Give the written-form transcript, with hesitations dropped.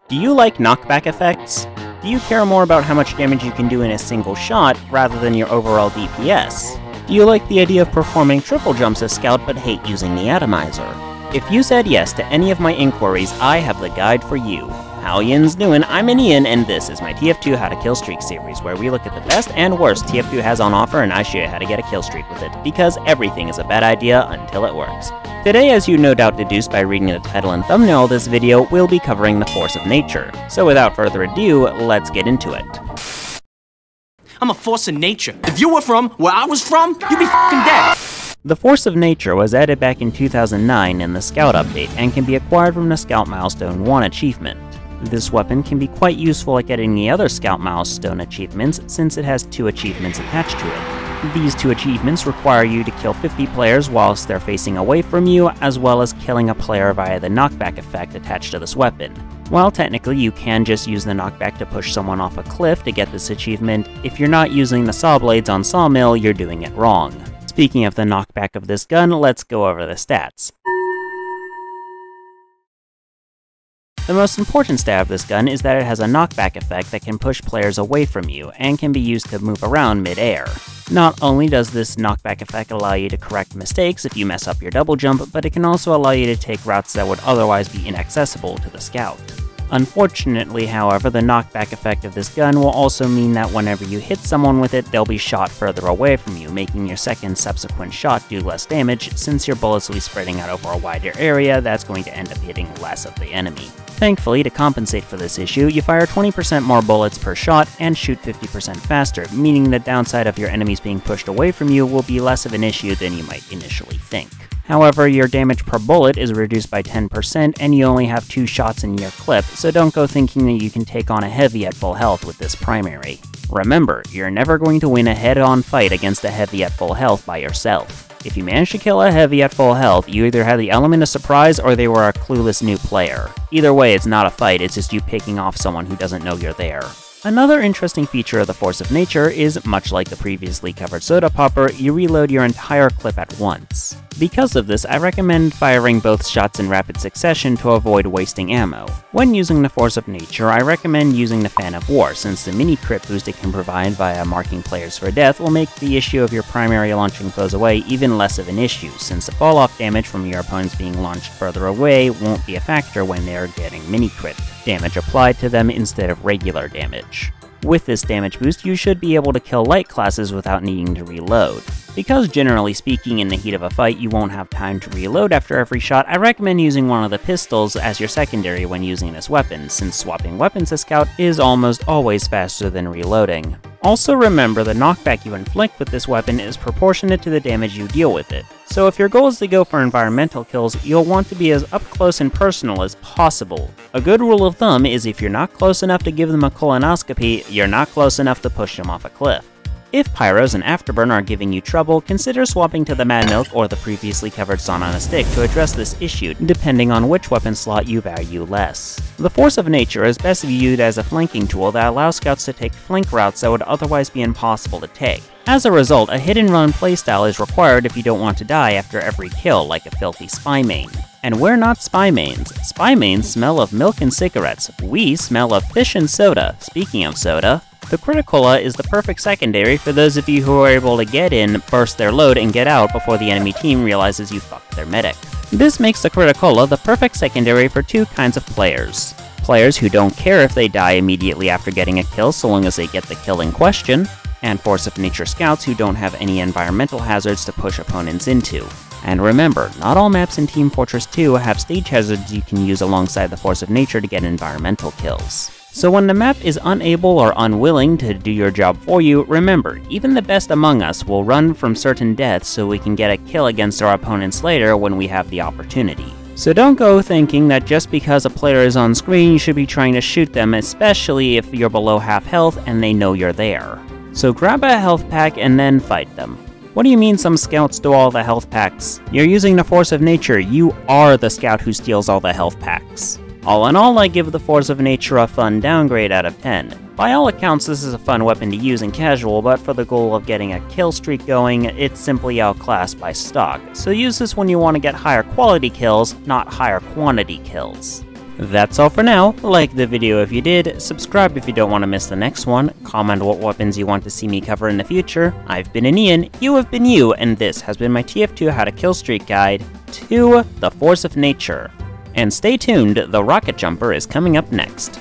Do you like knockback effects? Do you care more about how much damage you can do in a single shot rather than your overall DPS? Do you like the idea of performing triple jumps as Scout but hate using the Atomizer? If you said yes to any of my inquiries, I have the guide for you. How yin's doing? I'm Ian, and this is my TF2 How to Killstreak series, where we look at the best and worst TF2 has on offer and I show you how to get a killstreak with it, because everything is a bad idea until it works. Today, as you no doubt deduced by reading the title and thumbnail of this video, we'll be covering the force of nature. So without further ado, let's get into it. I'm a force of nature. If you were from where I was from, you'd be f***ing dead. The Force of Nature was added back in 2009 in the Scout update and can be acquired from the Scout Milestone 1 achievement. This weapon can be quite useful at getting the other Scout Milestone achievements since it has 2 achievements attached to it. These 2 achievements require you to kill 50 players whilst they're facing away from you, as well as killing a player via the knockback effect attached to this weapon. While technically you can just use the knockback to push someone off a cliff to get this achievement, if you're not using the saw blades on Sawmill, you're doing it wrong. Speaking of the knockback of this gun, let's go over the stats. The most important stat of this gun is that it has a knockback effect that can push players away from you, and can be used to move around mid-air. Not only does this knockback effect allow you to correct mistakes if you mess up your double jump, but it can also allow you to take routes that would otherwise be inaccessible to the Scout. Unfortunately, however, the knockback effect of this gun will also mean that whenever you hit someone with it, they'll be shot further away from you, making your second subsequent shot do less damage, since your bullets will be spreading out over a wider area that's going to end up hitting less of the enemy. Thankfully, to compensate for this issue, you fire 20% more bullets per shot and shoot 50% faster, meaning the downside of your enemies being pushed away from you will be less of an issue than you might initially think. However, your damage per bullet is reduced by 10% and you only have 2 shots in your clip, so don't go thinking that you can take on a heavy at full health with this primary. Remember, you're never going to win a head-on fight against a heavy at full health by yourself. If you manage to kill a heavy at full health, you either had the element of surprise or they were a clueless new player. Either way, it's not a fight, it's just you picking off someone who doesn't know you're there. Another interesting feature of the Force of Nature is, much like the previously covered Soda Popper, you reload your entire clip at once. Because of this, I recommend firing both shots in rapid succession to avoid wasting ammo. When using the Force of Nature, I recommend using the Fan of War, since the mini crit boost it can provide via marking players for death will make the issue of your primary launching foes away even less of an issue, since the fall-off damage from your opponents being launched further away won't be a factor when they're getting mini crit damage applied to them instead of regular damage. With this damage boost, you should be able to kill light classes without needing to reload. Because generally speaking, in the heat of a fight, you won't have time to reload after every shot, I recommend using one of the pistols as your secondary when using this weapon, since swapping weapons as Scout is almost always faster than reloading. Also remember, the knockback you inflict with this weapon is proportionate to the damage you deal with it. So if your goal is to go for environmental kills, you'll want to be as up close and personal as possible. A good rule of thumb is if you're not close enough to give them a colonoscopy, you're not close enough to push them off a cliff. If Pyros and Afterburn are giving you trouble, consider swapping to the Mad Milk or the previously covered Son on a Stick to address this issue, depending on which weapon slot you value less. The Force of Nature is best viewed as a flanking tool that allows Scouts to take flank routes that would otherwise be impossible to take. As a result, a hit-and-run playstyle is required if you don't want to die after every kill, like a filthy spy main. And we're not spy mains. Spy mains smell of milk and cigarettes. We smell of fish and soda. Speaking of soda, the Criticola is the perfect secondary for those of you who are able to get in, burst their load, and get out before the enemy team realizes you fucked their medic. This makes the Criticola the perfect secondary for 2 kinds of players. Players who don't care if they die immediately after getting a kill so long as they get the kill in question, and Force of Nature Scouts who don't have any environmental hazards to push opponents into. And remember, not all maps in Team Fortress 2 have stage hazards you can use alongside the Force of Nature to get environmental kills. So when the map is unable or unwilling to do your job for you, remember, even the best among us will run from certain deaths so we can get a kill against our opponents later when we have the opportunity. So don't go thinking that just because a player is on screen you should be trying to shoot them, especially if you're below half health and they know you're there. So grab a health pack and then fight them. What do you mean some Scouts do all the health packs? You're using the Force of Nature, you are the Scout who steals all the health packs. All in all, I give the Force of Nature a fun downgrade out of 10. By all accounts, this is a fun weapon to use in casual, but for the goal of getting a kill streak going, it's simply outclassed by stock. So use this when you want to get higher quality kills, not higher quantity kills. That's all for now. Like the video if you did, subscribe if you don't want to miss the next one, comment what weapons you want to see me cover in the future. I've been Ian, you have been you, and this has been my TF2 How to Killstreak guide to the Force of Nature. And stay tuned, the rocket jumper is coming up next.